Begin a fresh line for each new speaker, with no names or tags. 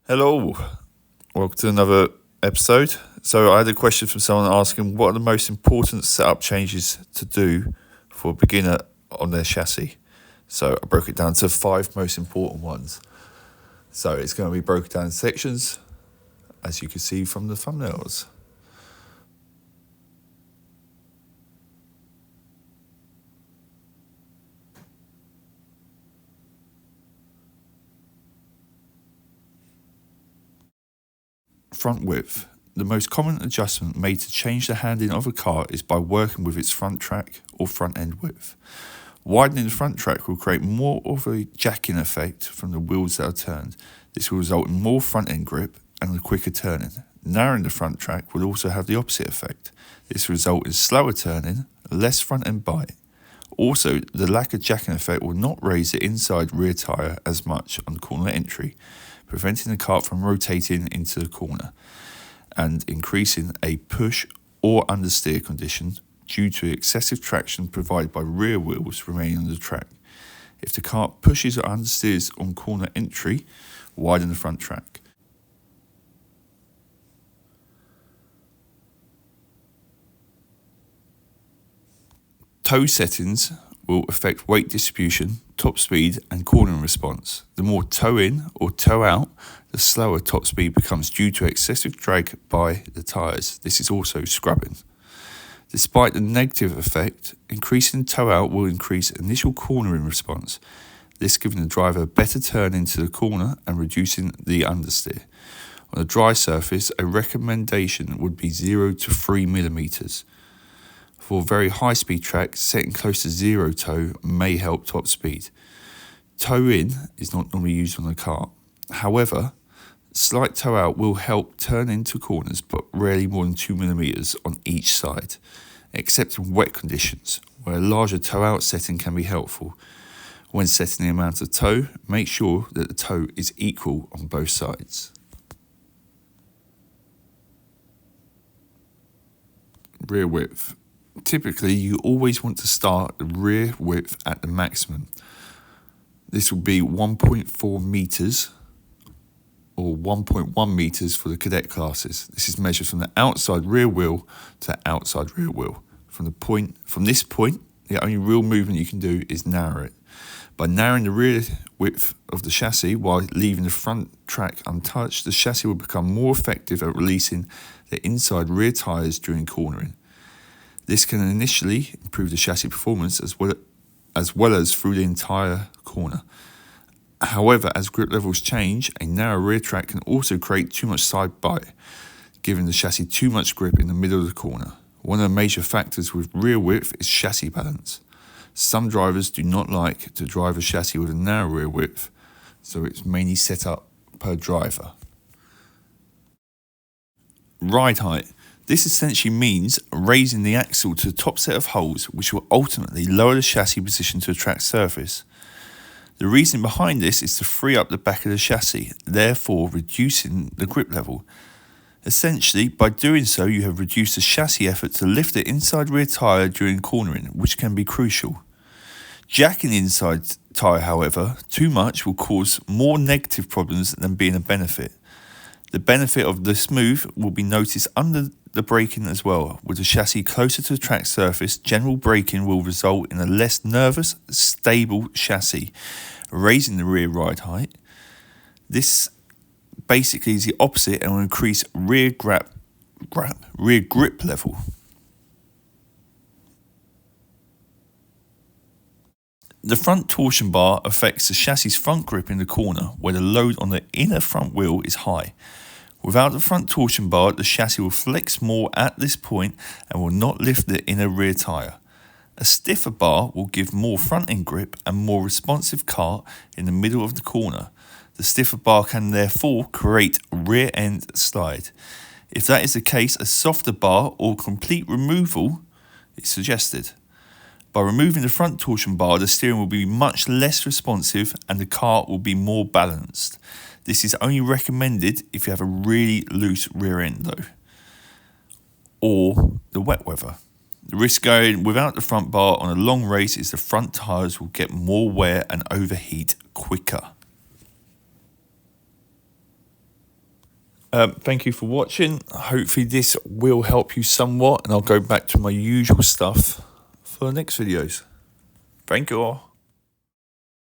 Hello, welcome to another episode. So I had a question from someone asking what are the most important setup changes to do for a beginner on their chassis. So I broke it down to 5 most important ones. So it's going to be broken down in sections, as you can see from the thumbnails. Front width. The most common adjustment made to change the handling of a car is by working with its front track or front end width. Widening the front track will create more of a jacking effect from the wheels that are turned. This will result in more front end grip and a quicker turning. Narrowing the front track will also have the opposite effect. This will result in slower turning, less front end bite. Also, the lack of jacking effect will not raise the inside rear tyre as much on corner entry, preventing the kart from rotating into the corner and increasing a push or understeer condition due to excessive traction provided by rear wheels remaining on the track. If the kart pushes or understeers on corner entry, widen the front track. Toe settings will affect weight distribution, top speed and cornering response. The more toe in or toe out, the slower top speed becomes due to excessive drag by the tyres. This is also scrubbing. Despite the negative effect, increasing toe out will increase initial cornering response, this giving the driver a better turn into the corner and reducing the understeer. On a dry surface, a recommendation would be 0 to 3 millimeters. For very high-speed tracks, setting close to 0 toe may help top speed. Toe in is not normally used on a kart. However, slight toe out will help turn into corners, but rarely more than 2 millimeters on each side, except in wet conditions, where a larger toe out setting can be helpful. When setting the amount of toe, make sure that the toe is equal on both sides. Rear width. Typically, you always want to start the rear width at the maximum. This will be 1.4 meters or 1.1 meters for the cadet classes. This is measured from the outside rear wheel to outside rear wheel. From this point, the only real movement you can do is narrow it. By narrowing the rear width of the chassis while leaving the front track untouched, the chassis will become more effective at releasing the inside rear tyres during cornering. This can initially improve the chassis performance as well as through the entire corner. However, as grip levels change, a narrow rear track can also create too much side bite, giving the chassis too much grip in the middle of the corner. One of the major factors with rear width is chassis balance. Some drivers do not like to drive a chassis with a narrow rear width, so it's mainly set up per driver. Ride height. This essentially means raising the axle to the top set of holes, which will ultimately lower the chassis position to the track surface. The reason behind this is to free up the back of the chassis, therefore reducing the grip level. Essentially, by doing so, you have reduced the chassis effort to lift the inside rear tyre during cornering, which can be crucial. Jacking the inside tyre, however, too much will cause more negative problems than being a benefit. The benefit of this move will be noticed under the braking as well. With the chassis closer to the track surface, general braking will result in a less nervous, stable chassis, raising the rear ride height. This basically is the opposite and will increase rear grip level. The front torsion bar affects the chassis' front grip in the corner, where the load on the inner front wheel is high. Without the front torsion bar, the chassis will flex more at this point and will not lift the inner rear tyre. A stiffer bar will give more front end grip and more responsive kart in the middle of the corner. The stiffer bar can therefore create rear end slide. If that is the case, a softer bar or complete removal is suggested. By removing the front torsion bar, the steering will be much less responsive and the kart will be more balanced. This is only recommended if you have a really loose rear end though, or the wet weather. The risk going without the front bar on a long race is the front tyres will get more wear and overheat quicker. Thank you for watching. Hopefully this will help you somewhat, and I'll go back to my usual stuff for the next videos. Thank you all.